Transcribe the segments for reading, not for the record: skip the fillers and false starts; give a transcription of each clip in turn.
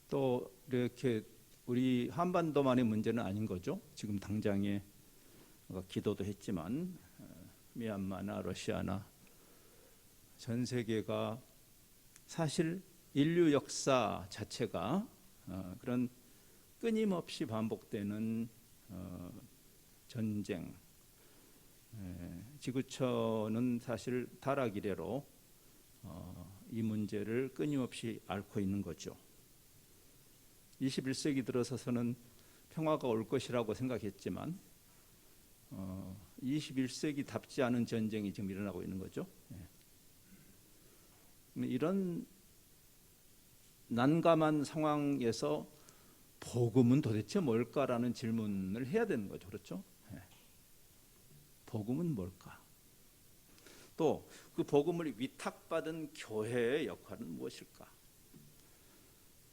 또 이렇게 우리 한반도만의 문제는 아닌 거죠. 지금 당장에 기도도 했지만 미얀마나 러시아나 전 세계가 사실 인류 역사 자체가 그런 끊임없이 반복되는 전쟁, 지구촌은 사실 타락 이래로 이 문제를 끊임없이 앓고 있는 거죠. 21세기 들어서서는 평화가 올 것이라고 생각했지만 21세기답지 않은 전쟁이 지금 일어나고 있는 거죠. 이런 난감한 상황에서 복음은 도대체 뭘까라는 질문을 해야 되는 거죠. 그렇죠? 복음은 뭘까? 또 그 복음을 위탁받은 교회의 역할은 무엇일까?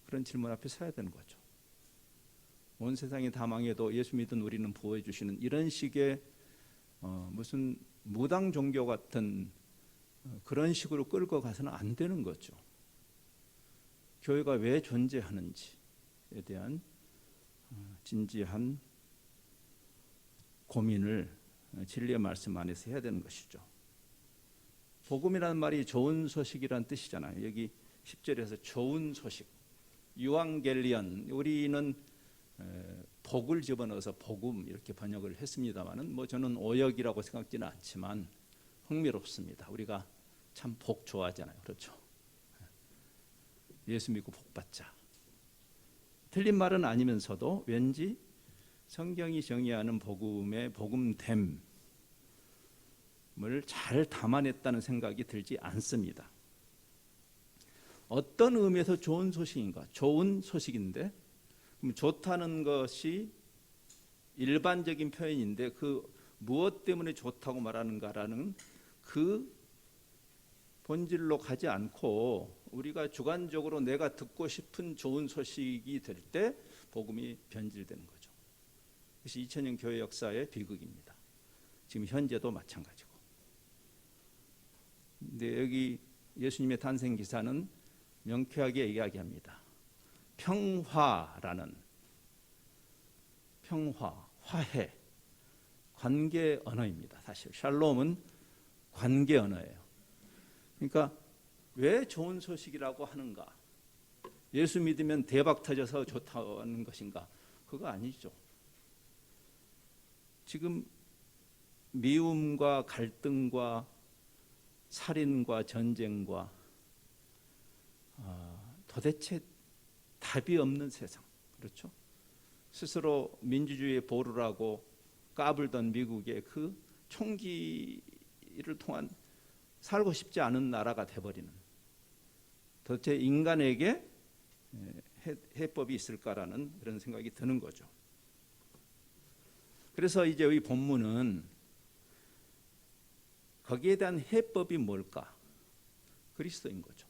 그런 질문 앞에 서야 되는 거죠. 온 세상이 다 망해도 예수 믿은 우리는 보호해 주시는 이런 식의 무슨 무당 종교 같은 그런 식으로 끌고 가서는 안 되는 거죠. 교회가 왜 존재하는지에 대한 진지한 고민을 진리의 말씀 안에서 해야 되는 것이죠. 복음이라는 말이 좋은 소식이라는 뜻이잖아요. 여기 10절에서 좋은 소식, 유앙겔리언, 우리는 복을 집어넣어서 복음 이렇게 번역을 했습니다만은 저는 오역이라고 생각지는 않지만 흥미롭습니다. 우리가 참 복 좋아하잖아요. 그렇죠? 예수 믿고 복 받자. 틀린 말은 아니면서도 왠지 성경이 정의하는 복음의 복음됨을 잘 담아냈다는 생각이 들지 않습니다. 어떤 의미에서 좋은 소식인가? 좋은 소식인데 그럼 좋다는 것이 일반적인 표현인데 그 무엇 때문에 좋다고 말하는가라는 그 본질로 가지 않고 우리가 주관적으로 내가 듣고 싶은 좋은 소식이 될 때 복음이 변질되는 거죠. 그것이 2000년 교회 역사의 비극입니다. 지금 현재도 마찬가지고. 근데 여기 예수님의 탄생 기사는 명쾌하게 이야기합니다. 평화라는 평화, 화해, 관계 언어입니다. 사실 샬롬은 관계 언어예요. 그러니까 왜 좋은 소식이라고 하는가? 예수 믿으면 대박 터져서 좋다는 것인가? 그거 아니죠. 지금 미움과 갈등과 살인과 전쟁과 도대체 답이 없는 세상, 그렇죠? 스스로 민주주의의 보루라고 까불던 미국의 그 총기를 통한 살고 싶지 않은 나라가 돼버리는, 도대체 인간에게 해법이 있을까라는 그런 생각이 드는 거죠. 그래서 이제 이 본문은 거기에 대한 해법이 뭘까? 그리스도인 거죠.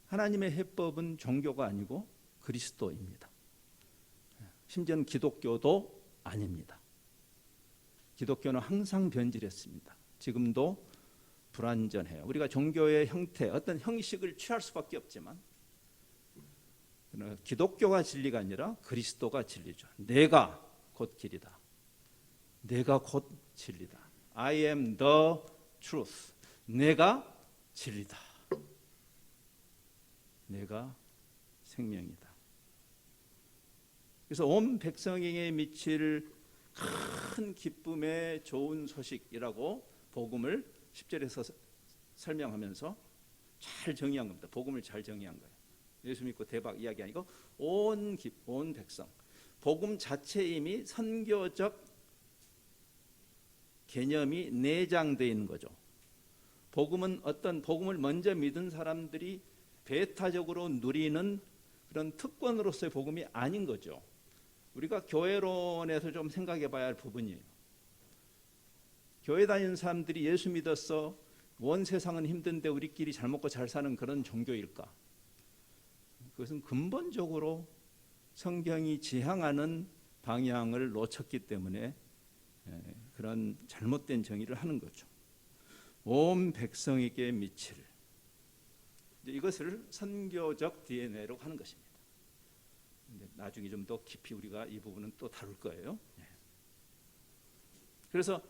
하나님의 해법은 종교가 아니고 그리스도입니다. 심지어는 기독교도 아닙니다. 기독교는 항상 변질했습니다. 지금도 불완전해요. 우리가 종교의 형태, 어떤 형식을 취할 수밖에 없지만 기독교가 진리가 아니라 그리스도가 진리죠. 내가 곧 길이다. 내가 곧 진리다. I am the truth. 내가 진리다. 내가 생명이다. 그래서 온 백성에게 미칠 큰 기쁨의 좋은 소식이라고 복음을 10절에서 설명하면서 잘 정의한 겁니다. 복음을 잘 정의한 거예요. 예수 믿고 대박 이야기 아니고 온 백성. 복음 자체 이미 선교적 개념이 내장되어 있는 거죠. 복음은 어떤 복음을 먼저 믿은 사람들이 배타적으로 누리는 그런 특권으로서의 복음이 아닌 거죠. 우리가 교회론에서 좀 생각해 봐야 할 부분이에요. 교회 다니는 사람들이 예수 믿었어. 온 세상은 힘든데 우리끼리 잘 먹고 잘 사는 그런 종교일까? 그것은 근본적으로 성경이 지향하는 방향을 놓쳤기 때문에 그런 잘못된 정의를 하는 거죠. 온 백성에게 미칠 이것을 선교적 DNA로 하는 것입니다. 근데 나중에 좀 더 깊이 우리가 이 부분은 또 다룰 거예요. 그래서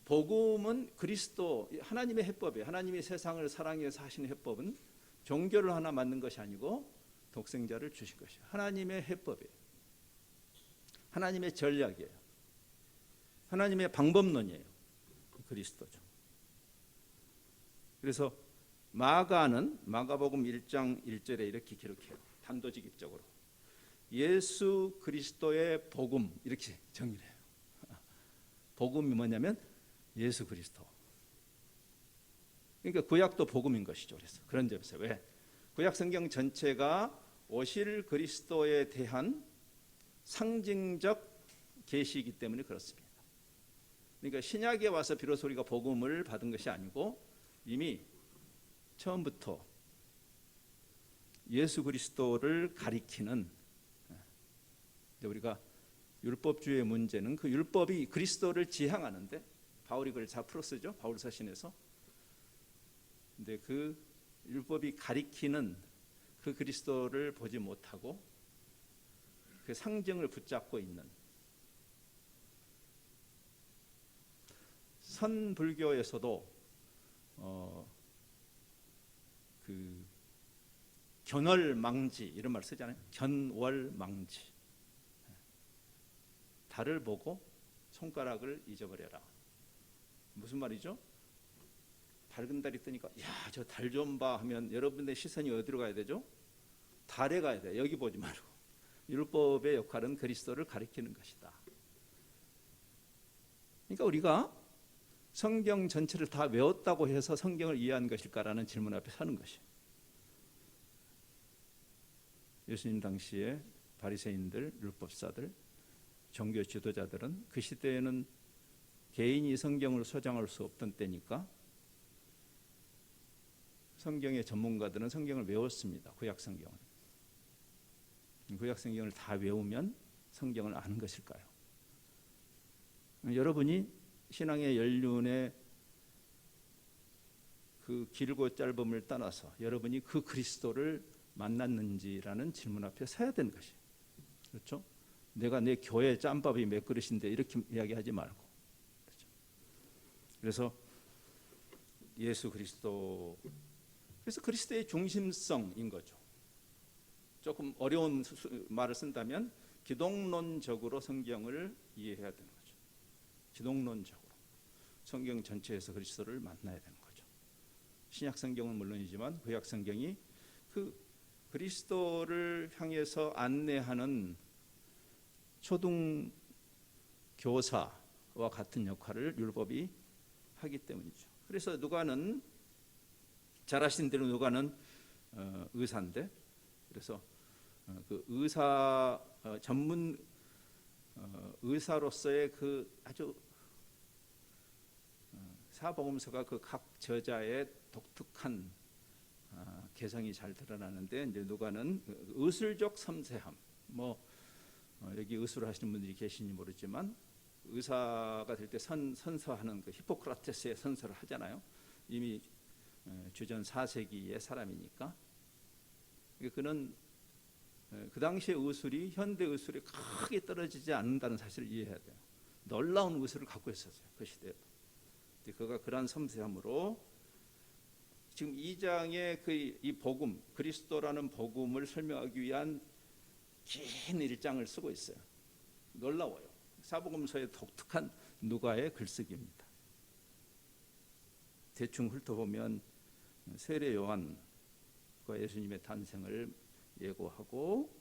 복음은 그리스도 하나님의 해법이에요. 하나님이 세상을 사랑해서 하시는 해법은 종교를 하나 만든 것이 아니고 독생자를 주신 것이에요. 하나님의 해법이에요. 하나님의 전략이에요. 하나님의 방법론이에요. 그리스도죠. 그래서 마가는 마가복음 1장 1절에 이렇게 기록해요. 단도직입적으로 예수 그리스도의 복음 이렇게 정의를 해요. 복음이 뭐냐면 예수 그리스도. 그러니까 구약도 복음인 것이죠. 그래서 그런 점에서 왜 구약 성경 전체가 오실 그리스도에 대한 상징적 계시이기 때문에 그렇습니다. 그러니까 신약에 와서 비로소 우리가 복음을 받은 것이 아니고 이미 처음부터 예수 그리스도를 가리키는, 우리가 율법주의 문제는 그 율법이 그리스도를 지향하는데 바울이 그걸 잘 풀었죠. 바울 서신에서. 근데 그 율법이 가리키는 그 그리스도를 보지 못하고 그 상징을 붙잡고 있는 선불교에서도 그 견월망지 이런 말 쓰잖아요. 견월망지. 달을 보고 손가락을 잊어버려라. 무슨 말이죠? 밝은 달이 뜨니까 야, 저 달 좀 봐 하면 여러분의 시선이 어디로 가야 되죠? 달에 가야 돼. 여기 보지 말고. 율법의 역할은 그리스도를 가리키는 것이다. 그러니까 우리가 성경 전체를 다 외웠다고 해서 성경을 이해한 것일까라는 질문 앞에 서는 것이에요. 예수님 당시에 바리새인들, 율법사들, 종교 지도자들은 그 시대에는 개인이 성경을 소장할 수 없던 때니까 성경의 전문가들은 성경을 외웠습니다. 구약 성경을. 구약 성경을 다 외우면 성경을 아는 것일까요? 여러분이 신앙의 연륜의 그 길고 짧음을 떠나서 여러분이 그 그리스도를 만났는지라는 질문 앞에 서야 되는 것이에요. 그렇죠? 내가 내 교회 짬밥이 몇 그릇인데 이렇게 이야기하지 말고. 그렇죠? 그래서 예수 그리스도, 그래서 그리스도의 중심성인 거죠. 조금 어려운 말을 쓴다면 기독론적으로 성경을 이해해야 되는 거죠. 기독론적으로 성경 전체에서 그리스도를 만나야 되는 거죠. 신약 성경은 물론이지만 구약 성경이 그 그리스도를 향해서 안내하는 초등 교사와 같은 역할을 율법이 하기 때문이죠. 그래서 누가는 잘 아시는 대로 누가는 의사인데, 그래서 그 의사 전문 의사로서의 그 아주 사복음서가 그 각 저자의 독특한 개성이 잘 드러나는데, 이제 누가는 의술적 섬세함, 여기 의술을 하시는 분들이 계신지 모르지만 의사가 될 때 선서하는 그 히포크라테스의 선서를 하잖아요. 이미 주전 4세기의 사람이니까. 그는 그 당시의 의술이 현대 의술이 크게 떨어지지 않는다는 사실을 이해해야 돼요. 놀라운 의술을 갖고 있었어요. 그 시대에도. 그가 그러한 섬세함으로 지금 2장의 이 복음, 그리스도라는 복음을 설명하기 위한 긴 1장을 쓰고 있어요. 놀라워요. 사복음서의 독특한 누가의 글쓰기입니다. 대충 훑어보면 세례 요한과 예수님의 탄생을 예고하고,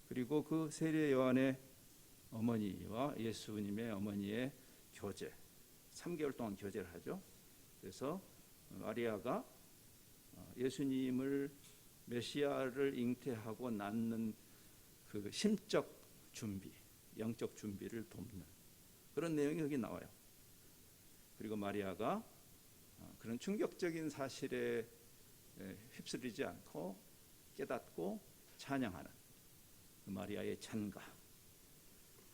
그리고 그 세례 요한의 어머니와 예수님의 어머니의 교제, 3개월 동안 교제를 하죠. 그래서 마리아가 예수님을 메시아를 잉태하고 낳는 그 심적 준비, 영적 준비를 돕는 그런 내용이 여기 나와요. 그리고 마리아가 그런 충격적인 사실에 휩쓸리지 않고 깨닫고 찬양하는 그 마리아의 찬가,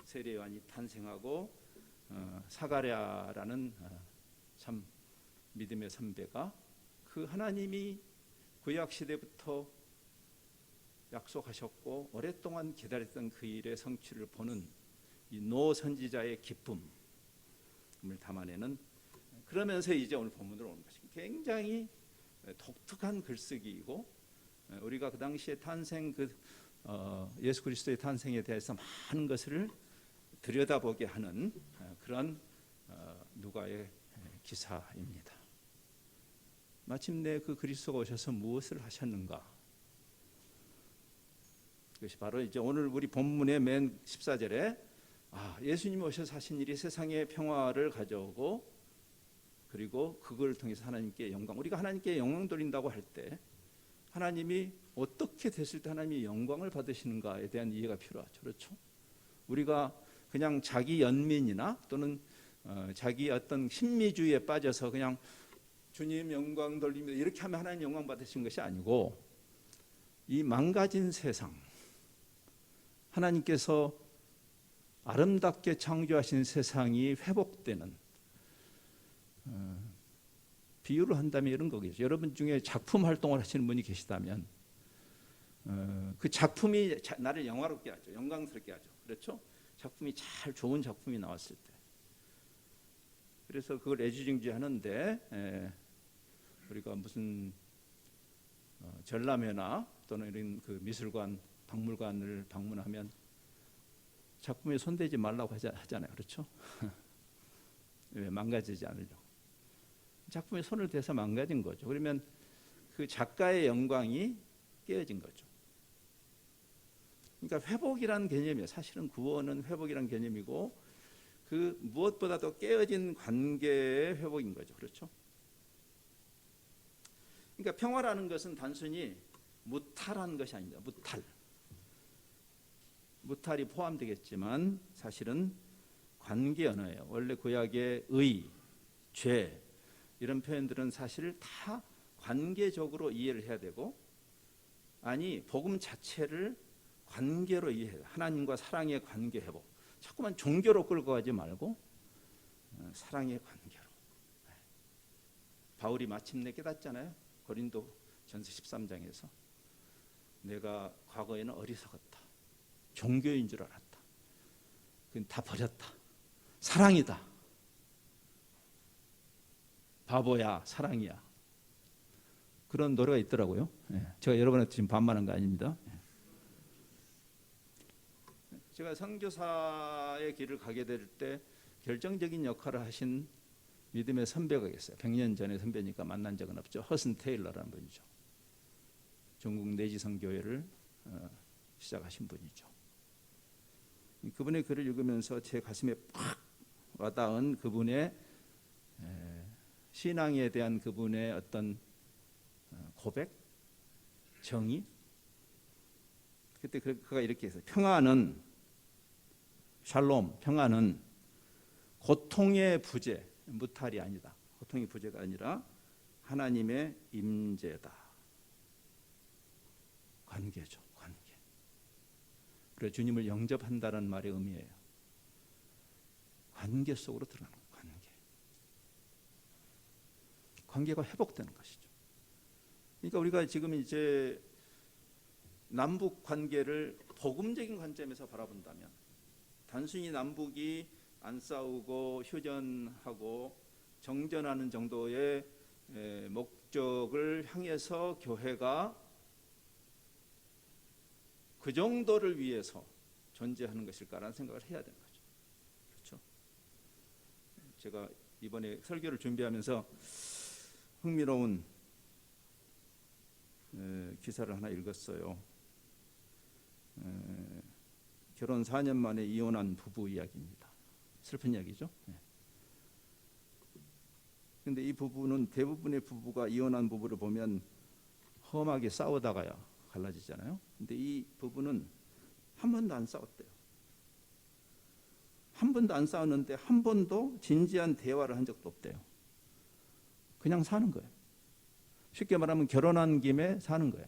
세례 요한이 탄생하고 사가랴라는 참 믿음의 선배가 그 하나님이 구약 시대부터 약속하셨고 오랫동안 기다렸던 그 일의 성취를 보는 이 노 선지자의 기쁨을 담아내는, 그러면서 이제 오늘 본문으로 오는 것이 굉장히 독특한 글쓰기이고, 우리가 그 당시에 탄생 예수 그리스도의 탄생에 대해서 많은 것을 들여다보게 하는 그런 누가의 기사입니다. 마침내 그 그리스도가 오셔서 무엇을 하셨는가? 그것이 바로 이제 오늘 우리 본문의 맨 14절에 예수님이 오셔서 하신 일이 세상에 평화를 가져오고, 그리고 그걸 통해서 하나님께 영광, 우리가 하나님께 영광 돌린다고 할 때 하나님이 어떻게 됐을 때 하나님이 영광을 받으시는가에 대한 이해가 필요하죠. 그렇죠? 우리가 그냥 자기 연민이나 또는 자기 어떤 신미주의에 빠져서 그냥 주님 영광 돌립니다 이렇게 하면 하나님 영광 받으신 것이 아니고, 이 망가진 세상, 하나님께서 아름답게 창조하신 세상이 회복되는, 비유를 한다면 이런 거겠죠. 여러분 중에 작품 활동을 하시는 분이 계시다면 그 작품이 나를 영화롭게 하죠. 영광스럽게 하죠. 그렇죠? 작품이 잘 좋은 작품이 나왔을 때, 그래서 그걸 애지중지하는데 우리가 무슨 전람회나 또는 이런 그 미술관, 박물관을 방문하면 작품에 손대지 말라고 하잖아요. 그렇죠? 왜? 망가지지 않으려고. 작품에 손을 대서 망가진 거죠. 그러면 그 작가의 영광이 깨어진 거죠. 그러니까 회복이라는 개념이에요. 사실은 구원은 회복이라는 개념이고, 그 무엇보다도 깨어진 관계의 회복인 거죠. 그렇죠? 그러니까 평화라는 것은 단순히 무탈한 것이 아닙니다. 무탈이 포함되겠지만 사실은 관계 언어예요. 원래 구약의 의, 죄 이런 표현들은 사실 다 관계적으로 이해를 해야 되고, 아니 복음 자체를 관계로 이해해요. 하나님과 사랑의 관계 회복. 자꾸만 종교로 끌고 가지 말고 사랑의 관계로. 바울이 마침내 깨닫잖아요. 고린도 전서 13장에서 내가 과거에는 어리석었다. 종교인 줄 알았다. 그건 다 버렸다. 사랑이다. 바보야, 사랑이야. 그런 노래가 있더라고요. 제가 여러분한테 지금 반말한 거 아닙니다. 제가 선교사의 길을 가게 될 때 결정적인 역할을 하신 믿음의 선배가 계세요. 100년 전에 선배니까 만난 적은 없죠. 허슨 테일러라는 분이죠. 전국 내지성 교회를 시작하신 분이죠. 그분의 글을 읽으면서 제 가슴에 팍 와닿은 그분의 신앙에 대한 그분의 어떤 고백, 정의. 그때 그가 이렇게 했어요. 평화는, 샬롬, 평화는 고통의 부재, 무탈이 아니다. 고통의 부재가 아니라 하나님의 임재다. 관계죠, 관계. 그래서 주님을 영접한다는 말의 의미예요. 관계 속으로 들어가는 거예요. 관계가 회복되는 것이죠. 그러니까 우리가 지금 이제 남북 관계를 복음적인 관점에서 바라본다면, 단순히 남북이 안 싸우고 휴전하고 정전하는 정도의 목적을 향해서 교회가 그 정도를 위해서 존재하는 것일까라는 생각을 해야 되는 거죠. 그렇죠? 제가 이번에 설교를 준비하면서 흥미로운 기사를 하나 읽었어요. 결혼 4년 만에 이혼한 부부 이야기입니다. 슬픈 이야기죠. 그런데 이 부부는, 대부분의 부부가 이혼한 부부를 보면 험하게 싸우다가야 갈라지잖아요. 근데 이 부부는 한 번도 안 싸웠대요. 한 번도 안 싸웠는데 한 번도 진지한 대화를 한 적도 없대요. 그냥 사는 거예요. 쉽게 말하면 결혼한 김에 사는 거예요.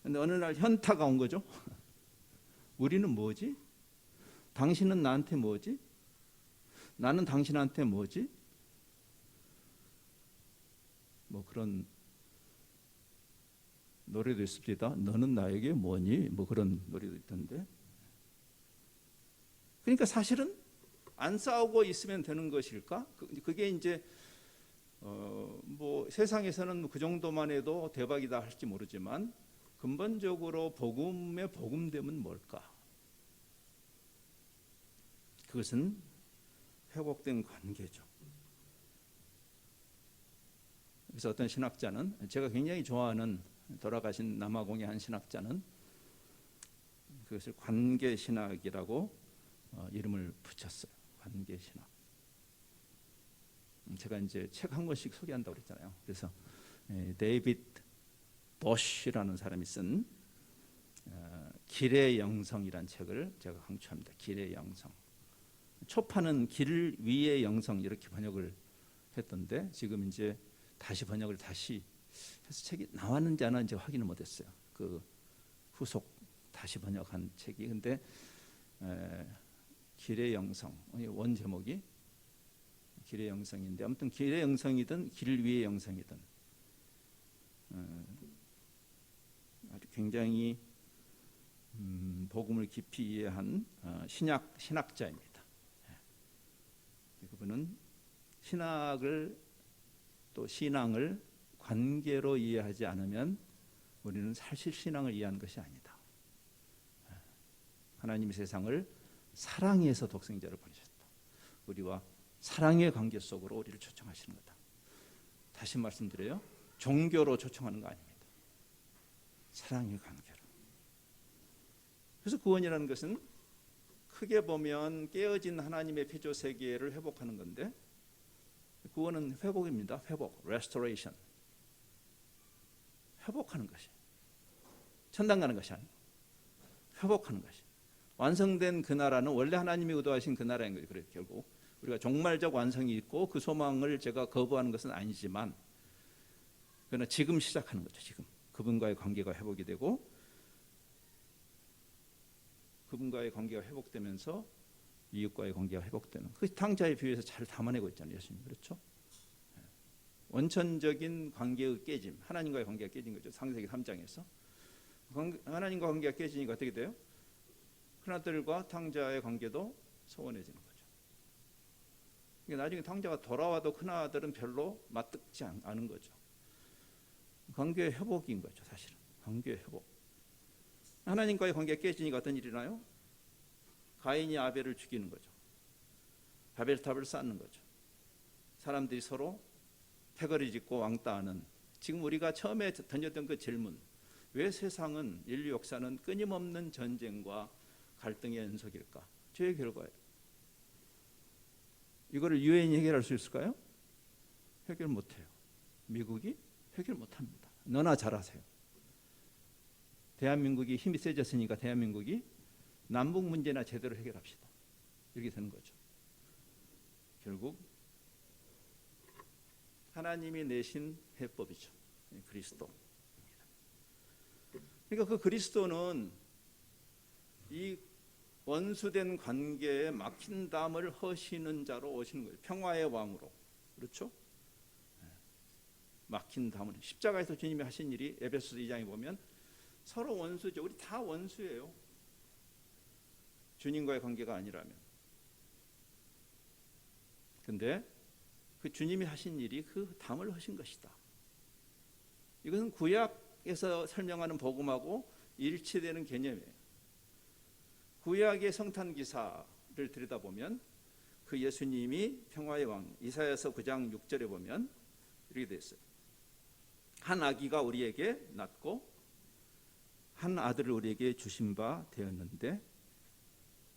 그런데 어느 날 현타가 온 거죠. 우리는 뭐지? 당신은 나한테 뭐지? 나는 당신한테 뭐지? 뭐 그런 노래도 있습니다. 너는 나에게 뭐니? 뭐 그런 노래도 있던데. 그러니까 사실은 안 싸우고 있으면 되는 것일까? 그게 이제 뭐 세상에서는 그 정도만 해도 대박이다 할지 모르지만 근본적으로 복음의 복음됨은 뭘까? 그것은 회복된 관계죠. 그래서 어떤 신학자는, 제가 굉장히 좋아하는 돌아가신 남아공의 한 신학자는 그것을 관계신학이라고 이름을 붙였어요. 관계신학. 제가 이제 책 한 권씩 소개한다고 그랬잖아요. 그래서 데이비드 버쉬라는 사람이 쓴 길의 영성이란 책을 제가 강추합니다. 길의 영성. 초판은 길 위의 영성 이렇게 번역을 했던데 지금 이제 다시 번역을 다시 해서 책이 나왔는지 안 나왔는지 확인을 못했어요. 그 후속 다시 번역한 책이. 근데 길의 영성, 원 제목이 길의 영성인데 아무튼 길의 영성이든 길 위의 영성이든 아주 굉장히 복음을 깊이 이해한 신학자입니다. 그분은 신학을 또 신앙을 관계로 이해하지 않으면 우리는 사실 신앙을 이해한 것이 아니다. 하나님이 세상을 사랑해서 독생자를 보내셨다. 우리와 사랑의 관계 속으로 우리를 초청하시는 거다. 다시 말씀드려요. 종교로 초청하는 거 아닙니다. 사랑의 관계로. 그래서 구원이라는 것은 크게 보면 깨어진 하나님의 피조 세계를 회복하는 건데 구원은 회복입니다. 회복, restoration. 회복하는 것이 천당 가는 것이 아니고 회복하는 것이 완성된 그 나라는 원래 하나님이 의도하신 그 나라인 거예요. 그래서 결국 우리가 종말적 완성이 있고 그 소망을 제가 거부하는 것은 아니지만 그러나 지금 시작하는 거죠. 지금 그분과의 관계가 회복이 되고 그분과의 관계가 회복되면서 이웃과의 관계가 회복되는 그 탕자의 비유에서 잘 담아내고 있잖아요. 예수님. 그렇죠? 원천적인 관계의 깨짐, 하나님과의 관계가 깨진 거죠. 창세기 3장에서 하나님과 관계가 깨지니까 어떻게 돼요? 큰아들과 탕자의 관계도 소원해지는 거죠. 그러니까 나중에 탕자가 돌아와도 큰아들은 별로 맞듣지 않은 거죠. 관계의 회복인 거죠. 사실은 관계의 회복. 하나님과의 관계가 깨지니까 어떤 일이 나요? 가인이 아벨을 죽이는 거죠. 바벨탑을 쌓는 거죠. 사람들이 서로 패거리 짓고 왕따하는, 지금 우리가 처음에 던졌던 그 질문, 왜 세상은 인류 역사는 끊임없는 전쟁과 갈등의 연속일까? 죄의 결과예요. 이거를 유엔이 해결할 수 있을까요? 해결 못해요. 미국이 해결 못합니다. 너나 잘하세요. 대한민국이 힘이 세졌으니까 대한민국이 남북 문제나 제대로 해결합시다. 이렇게 되는 거죠. 결국 하나님이 내신 해법이죠. 그리스도입니다. 그러니까 그 그리스도는 이 원수된 관계에 막힌 담을 허시는 자로 오시는 거예요. 평화의 왕으로. 그렇죠? 막힌 담을. 십자가에서 주님이 하신 일이 에베소서 2장에 보면 서로 원수죠. 우리 다 원수예요. 주님과의 관계가 아니라면. 근데 그 주님이 하신 일이 그 담을 허신 것이다. 이것은 구약에서 설명하는 복음하고 일치되는 개념이에요. 구약의 성탄 기사를 들여다보면 그 예수님이 평화의 왕, 이사야서 9장 6절에 보면 이렇게 되어 있어요. 한 아기가 우리에게 낳고 한 아들을 우리에게 주신 바 되었는데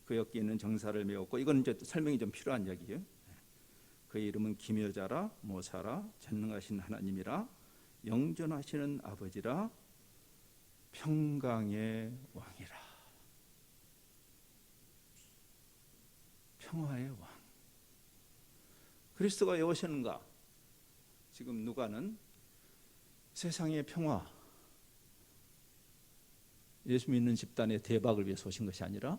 그 옆에 있는 정사를 메웠고, 이건 이제 설명이 좀 필요한 이야기예요. 그의 이름은 기묘자라, 모사라, 전능하신 하나님이라, 영존하시는 아버지라, 평강의 왕이라. 평화의 왕. 그리스도가 왜 오셨는가? 지금 누가는 세상의 평화, 예수 믿는 집단의 대박을 위해서 오신 것이 아니라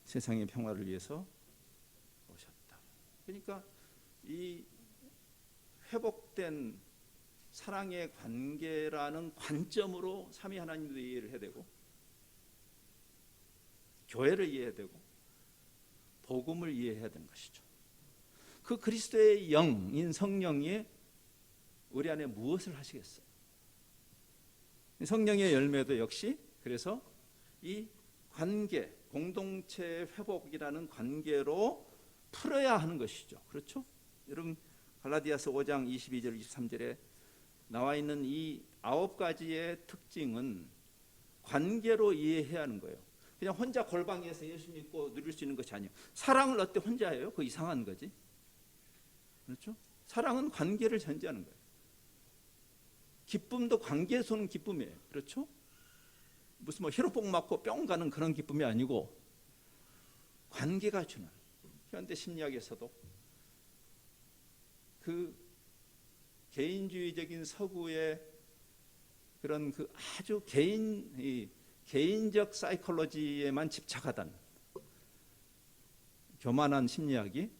세상의 평화를 위해서 오셨다. 그러니까 이 회복된 사랑의 관계라는 관점으로 삼위 하나님도 이해를 해야 되고, 교회를 이해해야 되고, 복음을 이해해야 되는 것이죠. 그 그리스도의 영인 성령이 우리 안에 무엇을 하시겠어요? 성령의 열매도 역시 그래서 이 관계, 공동체 회복이라는 관계로 풀어야 하는 것이죠. 그렇죠? 여러분 갈라디아서 5장 22절 23절에 나와 있는 이 9가지의 특징은 관계로 이해해야 하는 거예요. 그냥 혼자 골방에서 예수 믿고 누릴 수 있는 것이 아니에요. 사랑을 어때 혼자 해요? 그거 이상한 거지. 그렇죠? 사랑은 관계를 전제하는 거예요. 기쁨도 관계에서 오는 기쁨이에요. 그렇죠? 무슨 뭐 히로뽕 맞고 뿅 가는 그런 기쁨이 아니고 관계가 주는, 현대 심리학에서도 그 개인주의적인 서구의 그런 그 아주 개인적 사이콜로지에만 집착하던 교만한 심리학이,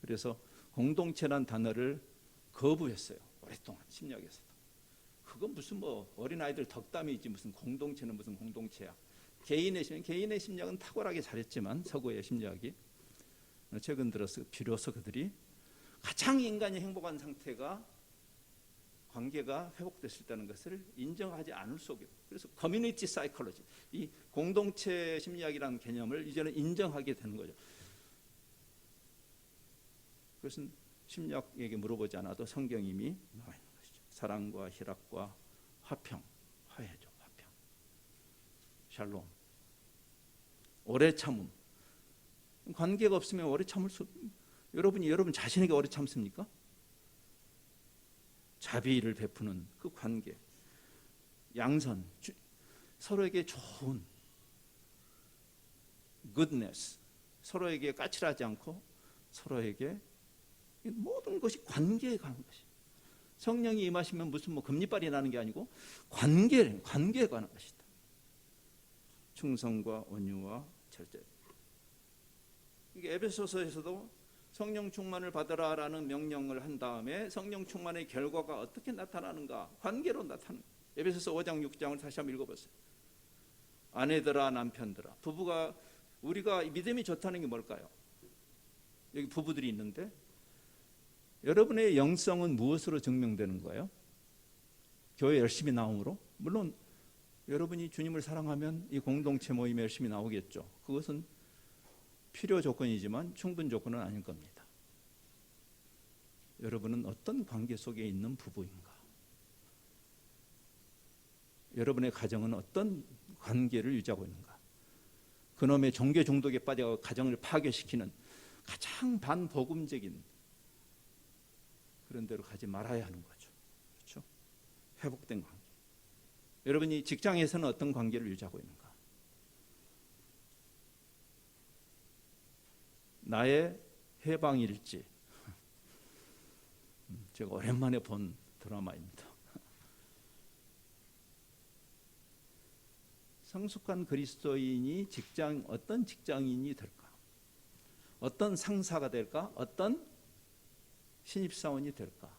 그래서 공동체란 단어를 거부했어요. 오랫동안 심리학에서도. 그건 무슨 뭐 어린아이들 덕담이지 무슨 공동체는 무슨 공동체야. 개인의 심리학은 탁월하게 잘했지만 서구의 심리학이 최근 들어서 비로소 그들이 가장 인간이 행복한 상태가 관계가 회복됐을 때는 것을 인정하지 않을 수 없게. 그래서 커뮤니티 사이콜로지, 이 공동체 심리학이라는 개념을 이제는 인정하게 되는 거죠. 그것은 심리학에게 물어보지 않아도 성경 이미 나와 있는 것이죠. 사랑과 희락과 화평, 화해죠. 화평, 샬롬, 오래 참음. 관계가 없으면 오래 참을 수. 여러분 자신에게 오래 참습니까? 자비를 베푸는 그 관계, 양선, 서로에게 좋은 goodness, 서로에게 까칠하지 않고 서로에게 모든 것이 관계에 관한 것이. 성령이 임하시면 무슨 뭐 금리빨이 나는 게 아니고 관계에 관한 것이다. 충성과 온유와 절제. 이게 에베소서에서도 성령 충만을 받으라라는 명령을 한 다음에 성령 충만의 결과가 어떻게 나타나는가? 관계로 나타나는. 에베소서 5장 6장을 다시 한번 읽어보세요. 아내들아 남편들아, 부부가, 우리가 믿음이 좋다는 게 뭘까요? 여기 부부들이 있는데 여러분의 영성은 무엇으로 증명되는 거예요? 교회 열심히 나옴으로? 물론 여러분이 주님을 사랑하면 이 공동체 모임에 열심히 나오겠죠. 그것은 필요 조건이지만 충분 조건은 아닐 겁니다. 여러분은 어떤 관계 속에 있는 부부인가? 여러분의 가정은 어떤 관계를 유지하고 있는가? 그놈의 종교 중독에 빠져 가정을 파괴시키는 가장 반복음적인 그런 데로 가지 말아야 하는 거죠. 그렇죠? 회복된 관계. 여러분이 직장에서는 어떤 관계를 유지하고 있는가? 나의 해방일지. 제가 오랜만에 본 드라마입니다. 성숙한 그리스도인이 어떤 직장인이 될까? 어떤 상사가 될까? 어떤 신입사원이 될까?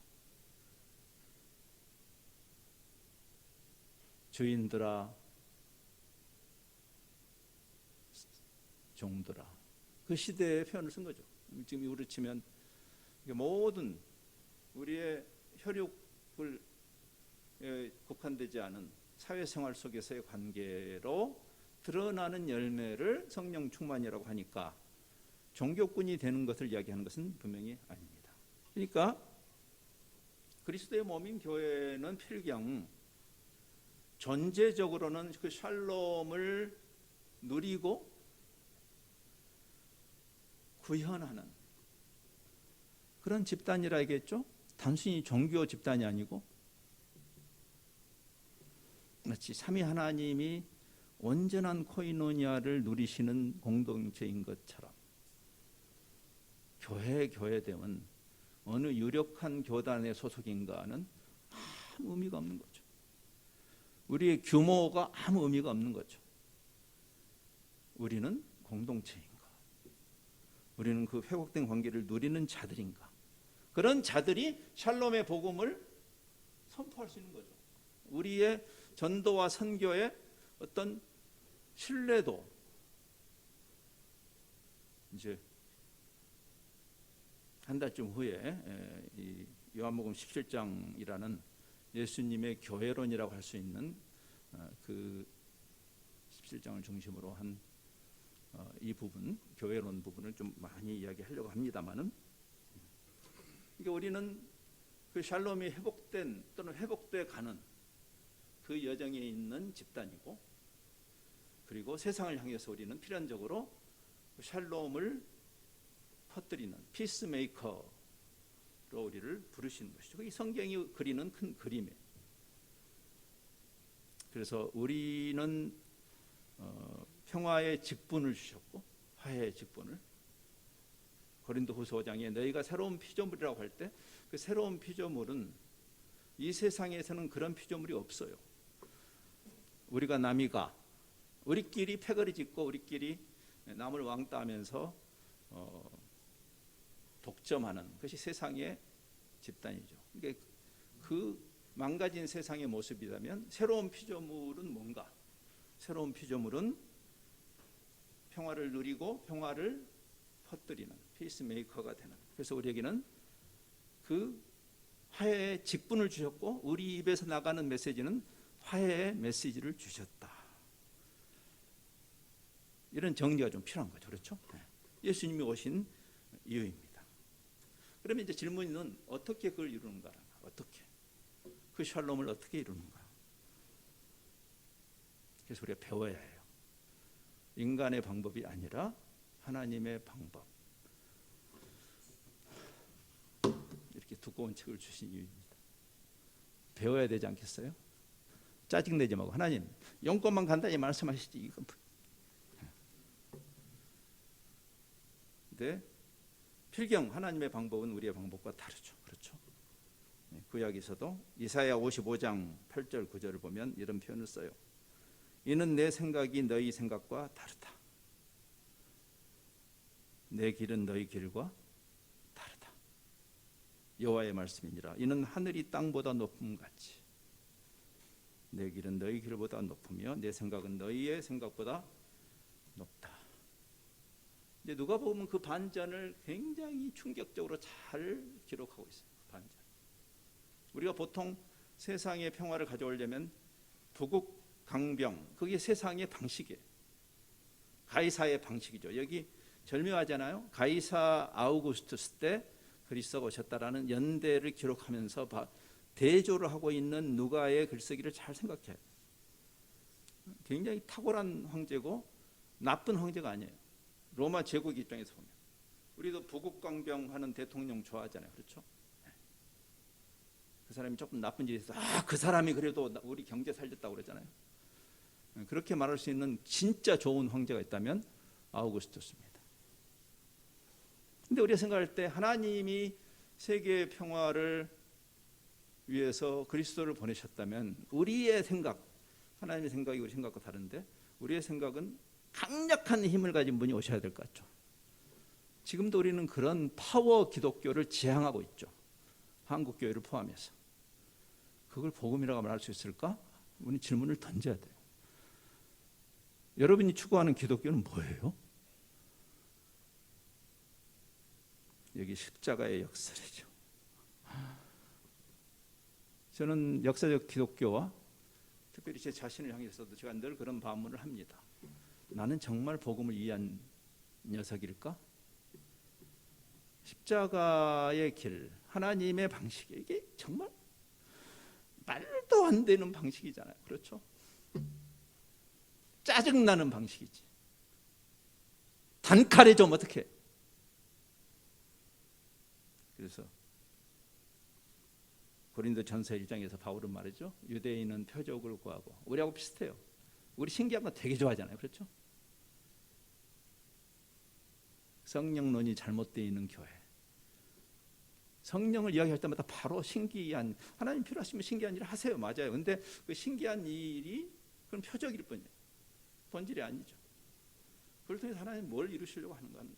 주인들아, 종들아. 그 시대의 표현을 쓴 거죠. 지금 이후로 치면 모든 우리의 혈육을 국한되지 않은 사회생활 속에서의 관계로 드러나는 열매를 성령 충만이라고 하니까 종교꾼이 되는 것을 이야기하는 것은 분명히 아닙니다. 그러니까 그리스도의 몸인 교회는 필경 전제적으로는 그 샬롬을 누리고 구현하는 그런 집단이라겠죠. 단순히 종교 집단이 아니고 마치 삼위 하나님이 온전한 코이노니아를 누리시는 공동체인 것처럼 교회됨은 어느 유력한 교단의 소속인가는 아무 의미가 없는 거죠. 우리의 규모가 아무 의미가 없는 거죠. 우리는 공동체인가? 우리는 그 회복된 관계를 누리는 자들인가? 그런 자들이 샬롬의 복음을 선포할 수 있는 거죠. 우리의 전도와 선교의 어떤 신뢰도 이제 한 달쯤 후에 이 요한복음 17장이라는 예수님의 교회론이라고 할 수 있는 그 17장을 중심으로 한 이 부분, 교회론 부분을 좀 많이 이야기하려고 합니다만은, 그러니까 우리는 그 샬롬이 회복된 또는 회복돼 가는 그 여정에 있는 집단이고, 그리고 세상을 향해서 우리는 필연적으로 샬롬을 퍼뜨리는 피스메이커로 우리를 부르시는 것이죠. 이 성경이 그리는 큰 그림이에요. 그래서 우리는 평화의 직분을 주셨고 화해의 직분을, 고린도후서 5장에 너희가 새로운 피조물이라고 할 때 그 새로운 피조물은 이 세상에서는 그런 피조물이 없어요. 우리가 남이가 우리끼리 패거리 짓고 우리끼리 남을 왕따하면서 독점하는 것이 세상의 집단이죠. 그러니까 그 망가진 세상의 모습이라면 새로운 피조물은 뭔가? 새로운 피조물은 평화를 누리고 평화를 퍼뜨리는 피스메이커가 되는, 그래서 우리에게는 그 화해의 직분을 주셨고 우리 입에서 나가는 메시지는 화해의 메시지를 주셨다. 이런 정리가 좀 필요한 거죠. 그렇죠? 예수님이 오신 이유입니다. 그러면 이제 질문은 어떻게 그걸 이루는가? 어떻게? 그 샬롬을 어떻게 이루는가? 그래서 우리가 배워야 해요. 인간의 방법이 아니라 하나님의 방법. 이렇게 두꺼운 책을 주신 이유입니다. 배워야 되지 않겠어요? 짜증내지 말고 하나님 영권만 간단히 말씀하시지 이건. 근데 필경 하나님의 방법은 우리의 방법과 다르죠. 그렇죠? 구약에서도 이사야 55장 8절 9절을 보면 이런 표현을 써요. 이는 내 생각이 너희 생각과 다르다. 내 길은 너희 길과 다르다. 여호와의 말씀이니라. 이는 하늘이 땅보다 높음 같이 내 길은 너희 길보다 높으며 내 생각은 너희의 생각보다 높다. 이제 누가 보면 그 반전을 굉장히 충격적으로 잘 기록하고 있어요. 반전. 우리가 보통 세상의 평화를 가져오려면 부국 강병, 그게 세상의 방식이에요. 가이사의 방식이죠. 여기 절묘하잖아요. 가이사 아우구스투스 때 그리스도가 오셨다라는 연대를 기록하면서 대조를 하고 있는 누가의 글쓰기를 잘 생각해요. 굉장히 탁월한 황제고 나쁜 황제가 아니에요. 로마 제국 입장에서 보면 우리도 부국강병 하는 대통령 좋아하잖아요. 그렇죠? 그 사람이 조금 나쁜 짓 해서 그 사람이 그래도 우리 경제 살렸다고 그러잖아요. 그렇게 말할 수 있는 진짜 좋은 황제가 있다면 아우구스투스입니다. 근데 우리가 생각할 때 하나님이 세계의 평화를 위해서 그리스도를 보내셨다면 우리의 생각, 하나님의 생각이 우리 생각과 다른데 우리의 생각은 강력한 힘을 가진 분이 오셔야 될 것 같죠. 지금도 우리는 그런 파워 기독교를 지향하고 있죠. 한국교회를 포함해서. 그걸 복음이라고 말할 수 있을까? 우리 질문을 던져야 돼요. 여러분이 추구하는 기독교는 뭐예요? 여기 십자가의 역설이죠. 저는 역사적 기독교와 특별히 제 자신을 향해서도 제가 늘 그런 반문을 합니다. 나는 정말 복음을 이해한 녀석일까? 십자가의 길, 하나님의 방식, 이게 정말 말도 안 되는 방식이잖아요. 그렇죠? 짜증나는 방식이지. 단칼에 좀 어떻게? 그래서 고린도전서 1장에서 바울은 말이죠. 유대인은 표적을 구하고 우리하고 비슷해요. 우리 신기한 거 되게 좋아하잖아요. 그렇죠? 성령론이 잘못되어 있는 교회. 성령을 이야기할 때마다 바로 신기한, 하나님 필요하시면 신기한 일을 하세요. 맞아요. 근데 그 신기한 일이 그건 표적일 뿐이에요. 본질이 아니죠. 그걸 통해서 하나님 뭘 이루시려고 하는가 하는,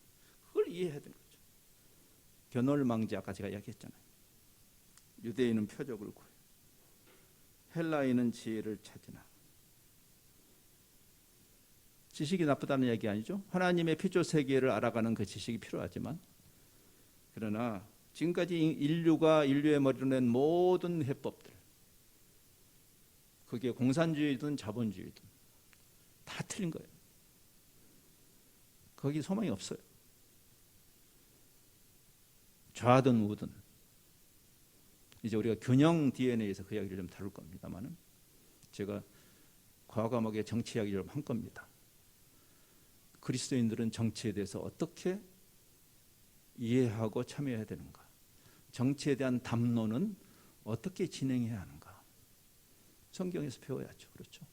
그걸 이해해야 되는 거죠. 견월망지 아까 제가 이야기했잖아요. 유대인은 표적을 구해요. 헬라인은 지혜를 찾으나. 지식이 나쁘다는 얘기 아니죠. 하나님의 피조 세계를 알아가는 그 지식이 필요하지만, 그러나 지금까지 인류의 머리로 낸 모든 해법들, 그게 공산주의든 자본주의든 다 틀린 거예요. 거기 소망이 없어요. 좌든 우든. 이제 우리가 균형 DNA에서 그 이야기를 좀 다룰 겁니다만은, 제가 과과목의 정치 이야기를 좀 한 겁니다. 그리스도인들은 정치에 대해서 어떻게 이해하고 참여해야 되는가? 정치에 대한 담론은 어떻게 진행해야 하는가? 성경에서 배워야죠. 그렇죠?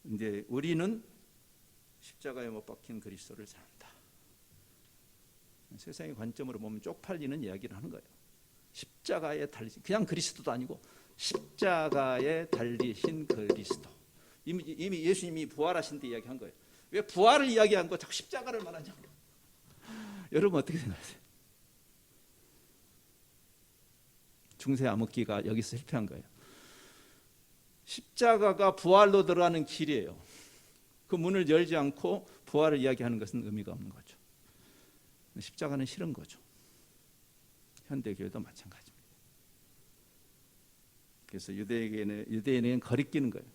이제 우리는 십자가에 못 박힌 그리스도를 산다. 세상의 관점으로 보면 쪽팔리는 이야기를 하는 거예요. 십자가에 달리신, 그냥 그리스도도 아니고 십자가에 달리신 그리스도. 이미 예수님이 부활하신 데 이야기한 거예요. 왜 부활을 이야기한 거 자꾸 십자가를 말하냐고. 여러분 어떻게 생각하세요? 중세 암흑기가 여기서 실패한 거예요. 십자가가 부활로 들어가는 길이에요. 그 문을 열지 않고 부활을 이야기하는 것은 의미가 없는 거죠. 십자가는 싫은 거죠. 현대교회도 마찬가지입니다. 그래서 유대인에게는 거리끼는 거예요.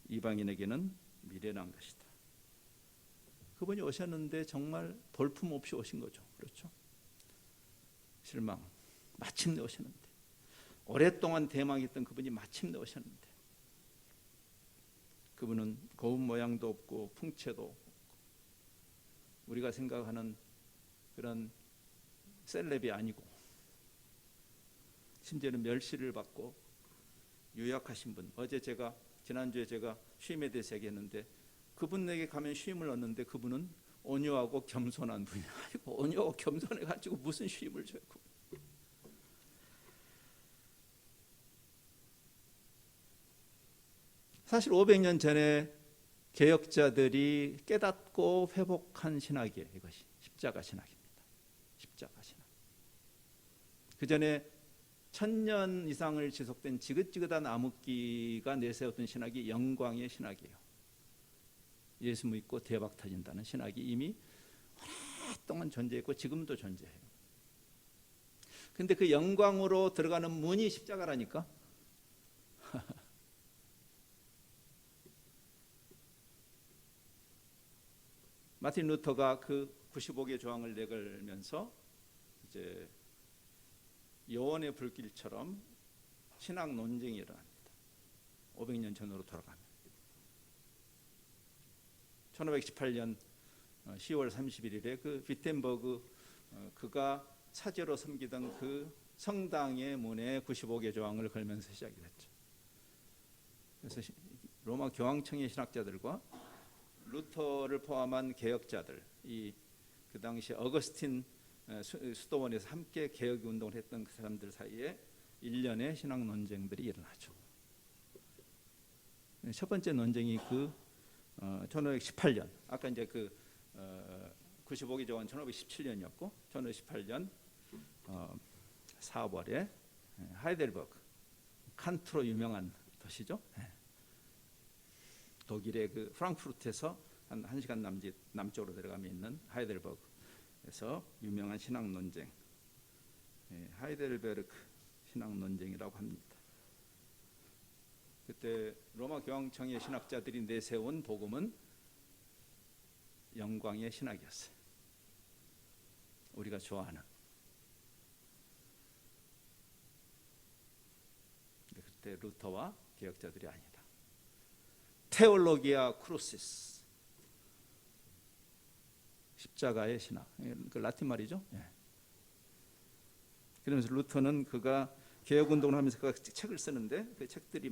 이방인에게는 미련한 것이다. 그분이 오셨는데 정말 볼품없이 오신 거죠. 그렇죠? 실망. 마침내 오셨는데, 오랫동안 대망했던 그분이 마침내 오셨는데, 그분은 고운 모양도 없고 풍채도 없고 우리가 생각하는 그런 셀렙이 아니고, 심지어는 멸시를 받고 유약하신 분. 지난주에 제가 쉼에 대해서 얘기했는데, 그분에게 가면 쉼을 얻는데 그분은 온유하고 겸손한 분이 아니고, 온유하고 겸손해가지고 무슨 쉼을 줘요. 사실 500년 전에 개혁자들이 깨닫고 회복한 신학이에요. 이것이 십자가 신학입니다. 십자가 신학. 그 전에 1000년 이상을 지속된 지긋지긋한 암흑기가 내세웠던 신학이 영광의 신학이에요. 예수 믿고 대박 터진다는 신학이 이미 오랫동안 존재했고 지금도 존재해요. 근데 그 영광으로 들어가는 문이 십자가라니까. 마틴 루터가 그 95개 조항을 내걸면서 이제 여원의 불길처럼 신학 논쟁이 일어납니다. 500년 전으로 돌아가면 1518년 10월 31일에 그 비텐버그 그가 사제로 섬기던 그 성당의 문에 95개 조항을 걸면서 시작이 됐죠. 그래서 로마 교황청의 신학자들과 루터를 포함한 개혁자들, 그 당시 어거스틴 수도원에서 함께 개혁 운동을 했던 그 사람들 사이에 일련의 신학 논쟁들이 일어나죠. 첫 번째 논쟁이 1518년, 아까 이제 95개 조항은 1517년이었고 1518년 4월에 하이델버그, 칸트로 유명한 도시죠. 독일의 그 프랑크푸르트에서 한 1시간 남쪽으로 내려가면 있는 하이델버그에서 유명한 신학 논쟁, 하이델베르크 신학 논쟁이라고 합니다. 그때 로마 교황청의 신학자들이 내세운 복음은 영광의 신학이었어요. 우리가 좋아하는. 그때 루터와 개혁자들이 아니다. 테올로기아 크루시스, 십자가의 신학, 그 라틴 말이죠. 그러면서 루터는 그가 개혁 운동을 하면서 그가 책을 쓰는데, 그 책들이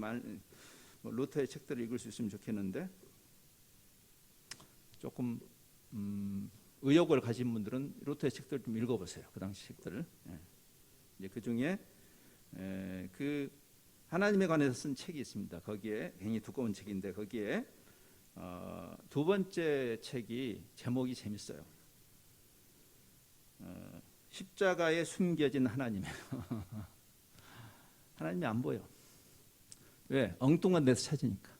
루터의 책들을 읽을 수 있으면 좋겠는데, 조금 의욕을 가진 분들은 루터의 책들을 좀 읽어보세요. 그 당시 책들을. 이제 그 중에 그 하나님에 관해서 쓴 책이 있습니다. 거기에 굉장히 두꺼운 책인데 거기에 두 번째 책이 제목이 재밌어요. 십자가에 숨겨진 하나님이에요. 하나님이 안 보여. 왜? 엉뚱한 데서 찾으니까.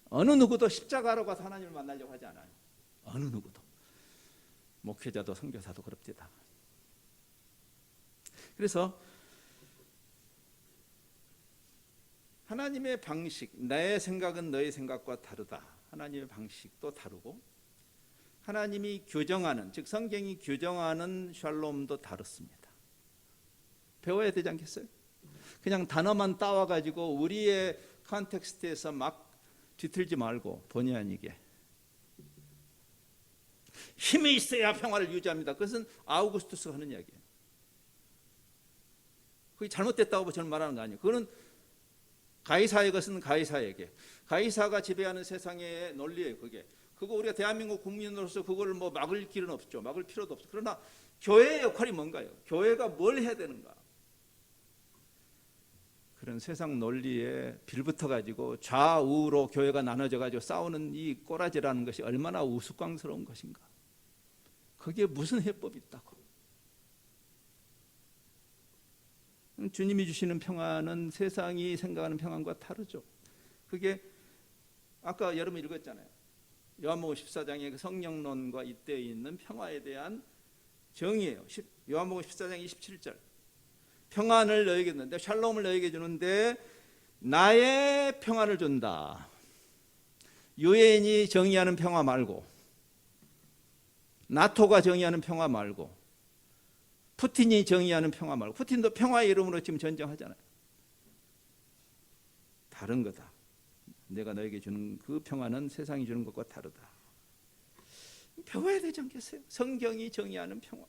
어느 누구도 십자가로 가서 하나님을 만나려고 하지 않아요. 어느 누구도. 목회자도 선교사도 그럽디다. 그래서 하나님의 방식, 나의 생각은 너의 생각과 다르다. 하나님의 방식도 다르고 하나님이 규정하는, 즉 성경이 규정하는 샬롬도 다릅니다. 배워야 되지 않겠어요? 그냥 단어만 따와가지고 우리의 컨텍스트에서 막 뒤틀지 말고 본의 아니게 힘이 있어야 평화를 유지합니다. 그것은 아우구스투스가 하는 이야기예요. 그게 잘못됐다고 저는 말하는 거 아니에요. 그거는 가이사의 것은 가이사에게, 가이사가 지배하는 세상의 논리예요. 그거 우리가 대한민국 국민으로서 그걸 뭐 막을 길은 없죠. 막을 필요도 없죠. 그러나 교회의 역할이 뭔가요? 교회가 뭘 해야 되는가? 그런 세상 논리에 빌붙어 가지고 좌우로 교회가 나눠져 가지고 싸우는 이 꼬라지라는 것이 얼마나 우스꽝스러운 것인가? 거기에 무슨 해법이 있다고? 주님이 주시는 평안은 세상이 생각하는 평안과 다르죠. 그게 아까 여러분 읽었잖아요. 요한복음 14장의 그 성령론과 이때에 있는 평화에 대한 정의예요. 요한복음 14장 27절. 평안을 너에게 주는데, 샬롬을 너에게 주는데 나의 평안을 준다. 유엔이 정의하는 평화 말고, 나토가 정의하는 평화 말고, 푸틴이 정의하는 평화 말고, 푸틴도 평화의 이름으로 지금 전쟁하잖아요. 다른 거다. 내가 너에게 주는 그 평화는 세상이 주는 것과 다르다. 배워야 되지 않겠어요? 성경이 정의하는 평화.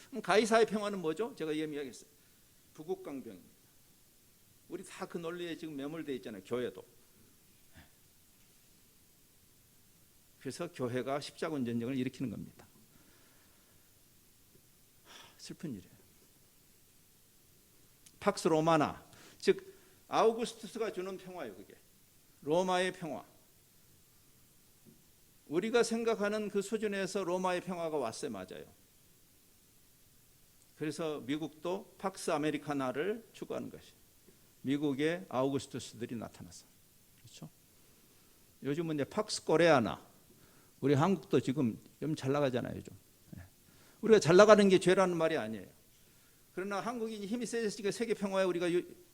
그럼 가이사의 평화는 뭐죠? 제가 이야기하겠어요. 부국강병입니다. 우리 다 그 논리에 지금 매몰되어 있잖아요. 교회도. 그래서 교회가 십자군 전쟁을 일으키는 겁니다. 슬픈 일이에요. 팍스 로마나, 즉 아우구스투스가 주는 평화예요. 그게 로마의 평화. 우리가 생각하는 그 수준에서 로마의 평화가 왔어요. 맞아요. 그래서 미국도 팍스 아메리카나를 추구하는 것이, 미국의 아우구스투스들이 나타났어요. 그렇죠? 요즘은 이제 팍스 코레아나, 우리 한국도 지금 좀 잘 나가잖아요. 요즘. 우리가 잘 나가는 게 죄라는 말이 아니에요. 그러나 한국인이 힘이 세졌으니까 세계 평화에 우리가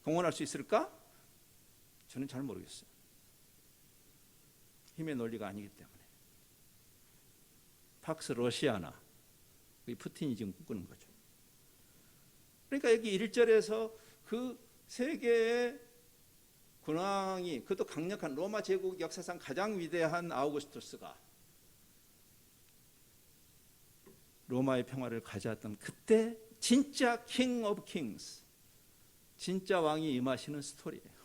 공헌할 수 있을까? 저는 잘 모르겠어요. 힘의 논리가 아니기 때문에. 팍스 러시아나, 푸틴이 지금 꿈꾸는 거죠. 그러니까 여기 1절에서 그 세계의 군왕이, 그것도 강력한 로마 제국 역사상 가장 위대한 아우구스투스가 로마의 평화를 가져왔던 그때 진짜 킹 오브 킹스, 진짜 왕이 임하시는 스토리예요.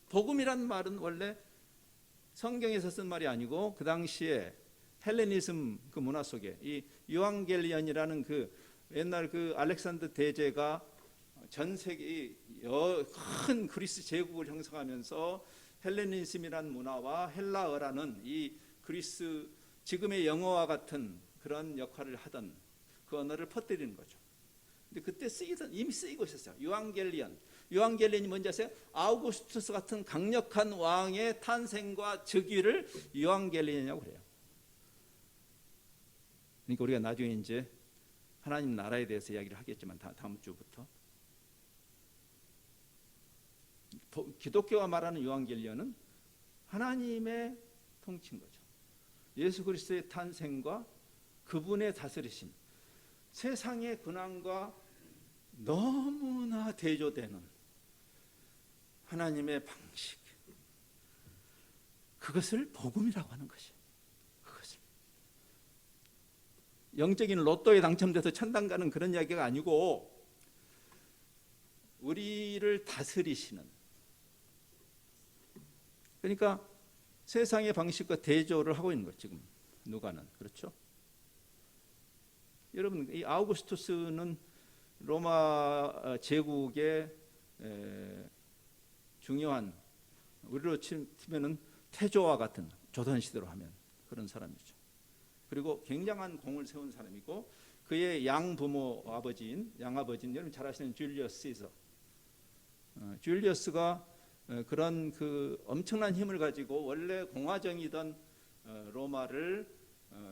복음이란 말은 원래 성경에서 쓴 말이 아니고 그 당시에 헬레니즘 그 문화 속에 이 유앙겔리언이라는 그 옛날 그 알렉산더 대제가 전 세계 큰 그리스 제국을 형성하면서 헬레니즘이라는 문화와 헬라어라는 이 그리스 지금의 영어와 같은 그런 역할을 하던 그 언어를 퍼뜨리는 거죠. 근데 그때 이미 쓰이고 있었어요. 유앙겔리언이 뭔지 아세요? 아우구스투스 같은 강력한 왕의 탄생과 즉위를 유앙겔리언이라고 그래요. 그러니까 우리가 나중에 이제 하나님 나라에 대해서 이야기를 하겠지만 다음 주부터 기독교가 말하는 유앙겔리언은 하나님의 통치인 거죠. 예수 그리스도의 탄생과 그분의 다스리심, 세상의 근황과 너무나 대조되는 하나님의 방식, 그것을 복음이라고 하는 것이에요. 그것을 영적인 로또에 당첨돼서 천당 가는 그런 이야기가 아니고 우리를 다스리시는, 그러니까 세상의 방식과 대조를 하고 있는 것, 지금 누가는. 그렇죠? 여러분, 이 아우구스투스는 로마 제국의 중요한, 우리로 치면은 태조와 같은, 조선시대로 하면 그런 사람이죠. 그리고 굉장한 공을 세운 사람이고, 그의 양부모 아버지인 양아버지인 여러분 잘 아시는 줄리어스 시저. 줄리어스가 그런 그 엄청난 힘을 가지고 원래 공화정이던 로마를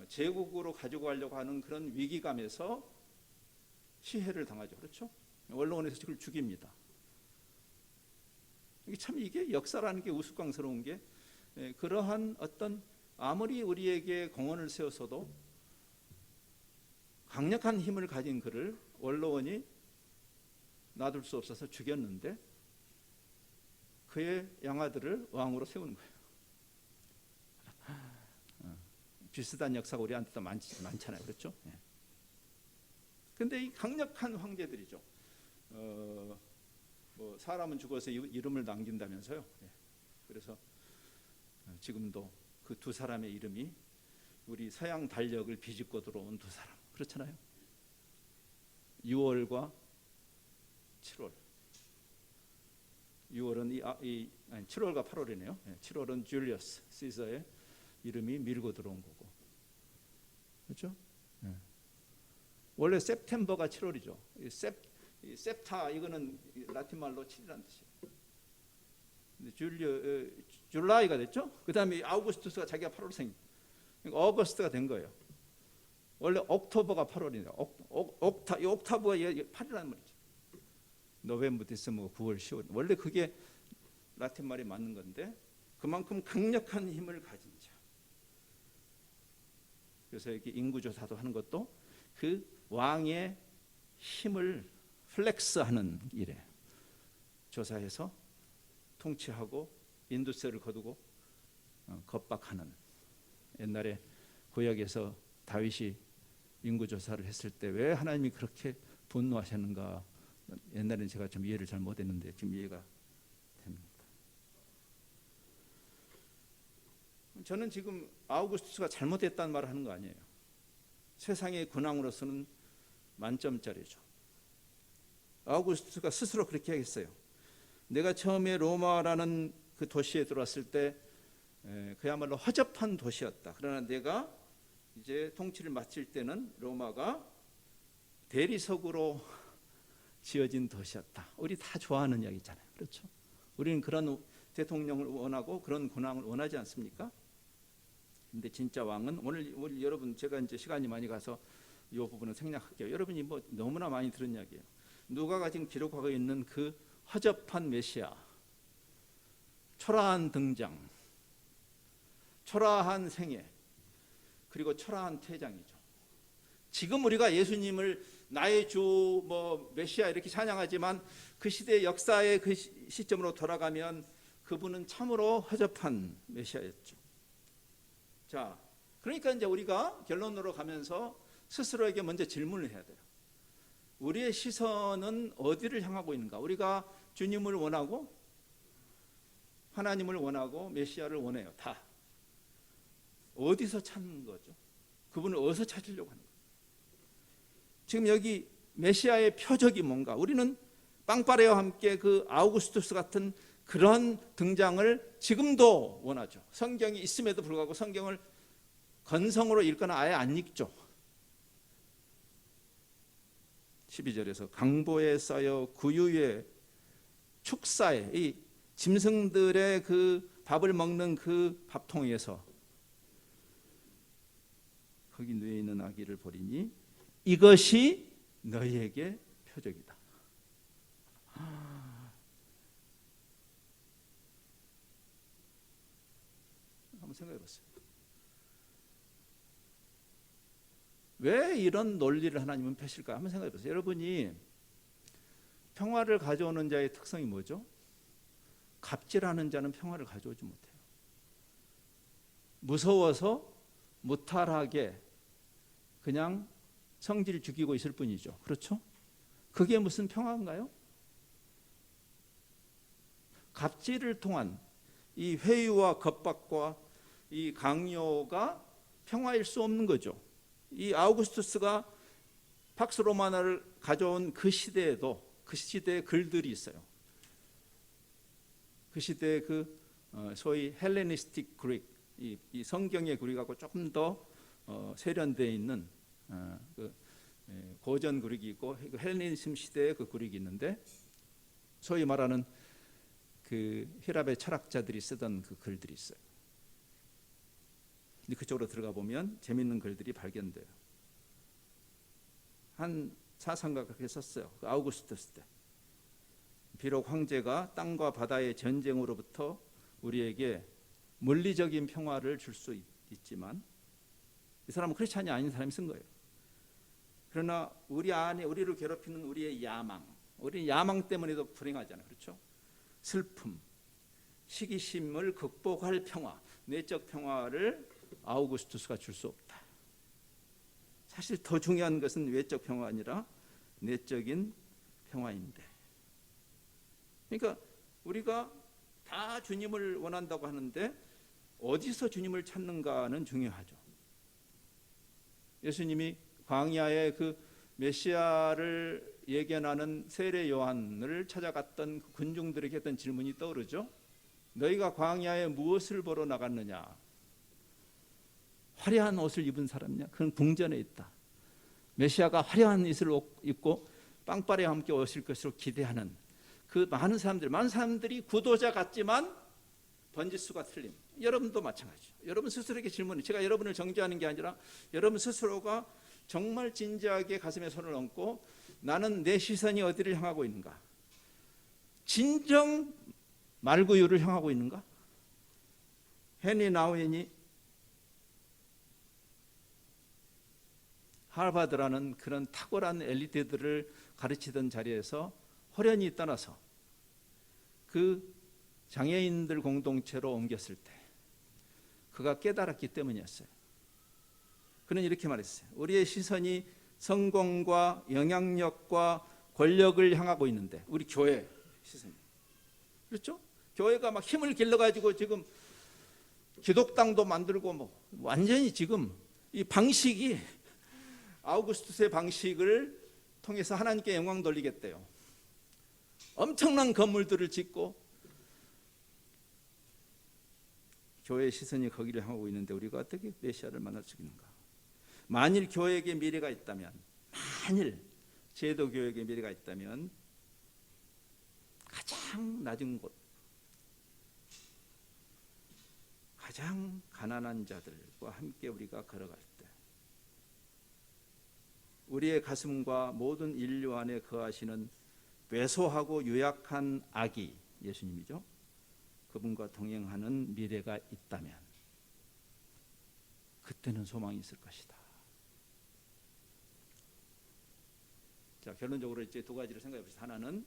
제국으로 가지고 가려고 하는 그런 위기감에서 시해를 당하죠. 그렇죠? 원로원에서 그걸 죽입니다. 이게 역사라는 게 우스꽝스러운 게 그러한 어떤 아무리 우리에게 공헌을 세웠어도 강력한 힘을 가진 그를 원로원이 놔둘 수 없어서 죽였는데 그의 양아들을 왕으로 세우는 거예요. 비슷한 역사가 우리한테도 많잖아요. 그렇죠? 그런데 이 강력한 황제들이죠. 뭐 사람은 죽어서 이름을 남긴다면서요. 그래서 지금도 그 두 사람의 이름이 우리 서양 달력을 비집고 들어온 두 사람. 그렇잖아요. 6월과 7월. 6월은 7월과 8월이네요. 7월은 줄리어스 시저의 이름이 밀고 들어온 거고. 그렇죠? 원래 september가 7월이죠. septa 이거는 라틴 말로 7이라는 뜻이에요. 줄라이가 됐죠. 그다음에 아우구스투스가 자기가 8월생. 그러니까 어거스트가 된 거예요. 원래 옥토버가 8월이네요. 옥타브가 8이라는 말이죠. 노벰버, 디셈버, 9월, 10월. 원래 그게 라틴 말이 맞는 건데 그만큼 강력한 힘을 가진 자. 그래서 이렇게 인구조사도 하는 것도 그 왕의 힘을 플렉스하는 일에 조사해서 통치하고 인두세를 거두고 겁박하는. 옛날에 구약에서 다윗이 인구조사를 했을 때 왜 하나님이 그렇게 분노하셨는가. 옛날에는 제가 좀 이해를 잘 못했는데 지금 이해가 됩니다. 저는 지금 아우구스투스가 잘못했다는 말을 하는 거 아니에요. 세상의 군왕으로서는 만점짜리죠. 아우구스투스가 스스로 그렇게 하겠어요. 내가 처음에 로마라는 그 도시에 들어왔을 때 그야말로 허접한 도시였다. 그러나 내가 이제 통치를 마칠 때는 로마가 대리석으로 지어진 도시였다. 우리 다 좋아하는 이야기잖아요. 그렇죠? 우리는 그런 대통령을 원하고 그런 군왕을 원하지 않습니까? 근데 진짜 왕은 오늘 여러분 제가 이제 시간이 많이 가서 이 부분은 생략할게요. 여러분이 뭐 너무나 많이 들은 이야기예요. 누가가 지금 기록하고 있는 그 허접한 메시아, 초라한 등장, 초라한 생애, 그리고 초라한 퇴장이죠. 지금 우리가 예수님을 나의 주, 뭐 메시아 이렇게 찬양하지만 그 시대의 역사의 그 시점으로 돌아가면 그분은 참으로 허접한 메시아였죠. 자, 그러니까 이제 우리가 결론으로 가면서 스스로에게 먼저 질문을 해야 돼요. 우리의 시선은 어디를 향하고 있는가? 우리가 주님을 원하고 하나님을 원하고 메시아를 원해요. 다. 어디서 찾는 거죠? 그분을 어디서 찾으려고 하는 거예요? 지금 여기 메시아의 표적이 뭔가? 우리는 빵빠레와 함께 그 아우구스투스 같은 그런 등장을 지금도 원하죠. 성경이 있음에도 불구하고 성경을 건성으로 읽거나 아예 안 읽죠. 12절에서 강보에 쌓여 구유에 축사에 이 짐승들의 그 밥을 먹는 그 밥통에서 거기 누워 있는 아기를 보리니 이것이 너희에게 표적이다. 한번 생각해 보세요. 왜 이런 논리를 하나님은 펴실까? 한번 생각해 보세요. 여러분이 평화를 가져오는 자의 특성이 뭐죠? 갑질하는 자는 평화를 가져오지 못해요. 무서워서 무탈하게 그냥 성질 죽이고 있을 뿐이죠. 그렇죠? 그게 무슨 평화인가요? 갑질을 통한 이 회유와 겁박과 이 강요가 평화일 수 없는 거죠. 이 아우구스투스가 팍스 로마나를 가져온 그 시대에도 그 시대의 글들이 있어요. 그 시대의 그 소위 헬레니스틱 그릭, 이 성경의 그릭하고 조금 더 세련되어 있는 그 고전 그릭이 있고 헬레니즘 시대의 그 그릭이 있는데 소위 말하는 그 히랍의 철학자들이 쓰던 그 글들이 있어요. 근데 그쪽으로 들어가 보면 재밌는 글들이 발견돼요. 한 사상가가 그렇게 썼어요. 그 아우구스투스 때. 비록 황제가 땅과 바다의 전쟁으로부터 우리에게 물리적인 평화를 줄 수 있지만 이 사람은 크리스찬이 아닌 사람이 쓴 거예요. 그러나 우리 안에 우리를 괴롭히는 우리의 야망, 우리 야망 때문에도 불행하잖아요. 그렇죠? 슬픔, 시기심을 극복할 평화, 내적 평화를 아우구스투스가 줄 수 없다. 사실 더 중요한 것은 외적 평화가 아니라 내적인 평화인데, 그러니까 우리가 다 주님을 원한다고 하는데 어디서 주님을 찾는가는 중요하죠. 예수님이 광야에 그 메시아를 예견하는 세례 요한을 찾아갔던 그 군중들에게 했던 질문이 떠오르죠. 너희가 광야에 무엇을 보러 나갔느냐? 화려한 옷을 입은 사람이냐? 그건 궁전에 있다. 메시아가 화려한 옷을 입고 빵빠레와 함께 오실 것으로 기대하는 그 많은 사람들이 구도자 같지만 번지수가 틀림. 여러분도 마찬가지죠. 여러분 스스로에게 질문이, 제가 여러분을 정죄하는 게 아니라 여러분 스스로가 정말 진지하게 가슴에 손을 얹고 나는 내 시선이 어디를 향하고 있는가? 진정 말구유를 향하고 있는가? 헨리 나우엔이 하버드라는 그런 탁월한 엘리트들을 가르치던 자리에서 호련히 떠나서 그 장애인들 공동체로 옮겼을 때 그가 깨달았기 때문이었어요. 그는 이렇게 말했어요. 우리의 시선이 성공과 영향력과 권력을 향하고 있는데, 우리 교회 시선이, 그렇죠? 교회가 막 힘을 길러가지고 지금 기독당도 만들고 뭐 완전히 지금 이 방식이 아우구스투스의 방식을 통해서 하나님께 영광 돌리겠대요. 엄청난 건물들을 짓고 교회의 시선이 거기를 향하고 있는데 우리가 어떻게 메시아를 만날 수 있는가? 만일 교회에게 미래가 있다면, 만일 제도 교회에게 미래가 있다면 가장 낮은 곳, 가장 가난한 자들과 함께 우리가 걸어갈 때 우리의 가슴과 모든 인류 안에 거하시는 왜소하고 유약한 아기 예수님이죠. 그분과 동행하는 미래가 있다면 그때는 소망이 있을 것이다. 자, 결론적으로 이제 두 가지를 생각해 봅시다. 하나는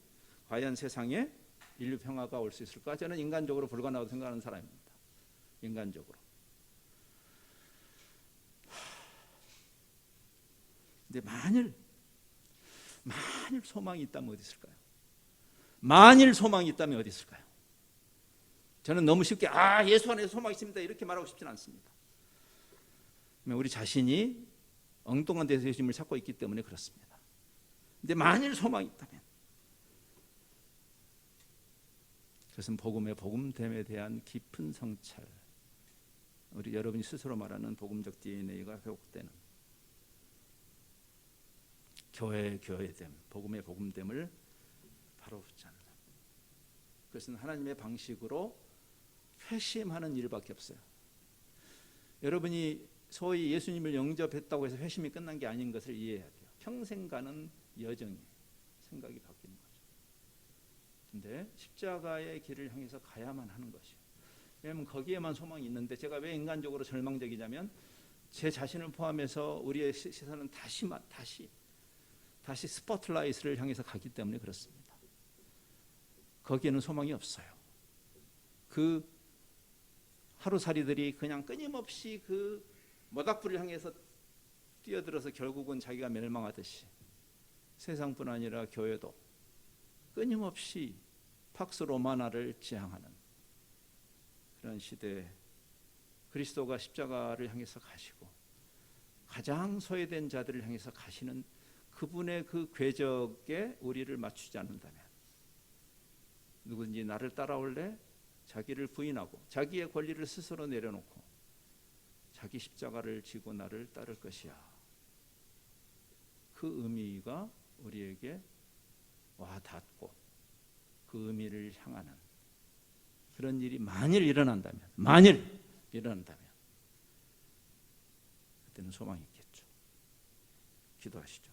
과연 세상에 인류 평화가 올 수 있을까? 저는 인간적으로 불가능하다고 생각하는 사람입니다. 인간적으로. 근데 만일 소망이 있다면 어디 있을까요? 만일 소망이 있다면 어디 있을까요? 저는 너무 쉽게 예수 안에 소망이 있습니다 이렇게 말하고 싶지는 않습니다. 우리 자신이 엉뚱한 데서 예수님을 찾고 있기 때문에 그렇습니다. 근데 만일 소망이 있다면 그것은 복음의 복음됨에 대한 깊은 성찰, 우리 여러분이 스스로 말하는 복음적 DNA가 회복되는 교회됨, 복음의 복음됨을 바로 붙잡는, 그것은 하나님의 방식으로 회심하는 일밖에 없어요. 여러분이 소위 예수님을 영접했다고 해서 회심이 끝난 게 아닌 것을 이해해야 돼요. 평생 가는 여정이, 생각이 바뀌는 거죠. 근데 십자가의 길을 향해서 가야만 하는 것이에요. 왜냐하면 거기에만 소망이 있는데, 제가 왜 인간적으로 절망적이냐면 제 자신을 포함해서 우리의 시선은 다시 스포트라이트를 향해서 가기 때문에 그렇습니다. 거기에는 소망이 없어요. 그 하루살이들이 그냥 끊임없이 그 모닥불을 향해서 뛰어들어서 결국은 자기가 멸망하듯이 세상뿐 아니라 교회도 끊임없이 팍스 로마나를 지향하는 그런 시대에 그리스도가 십자가를 향해서 가시고 가장 소외된 자들을 향해서 가시는 그분의 그 궤적에 우리를 맞추지 않는다면, 누구든지 나를 따라올래? 자기를 부인하고 자기의 권리를 스스로 내려놓고 자기 십자가를 지고 나를 따를 것이야. 그 의미가 우리에게 와 닿고 그 의미를 향하는 그런 일이 만일 일어난다면 그때는 소망이 있겠죠. 기도하시죠.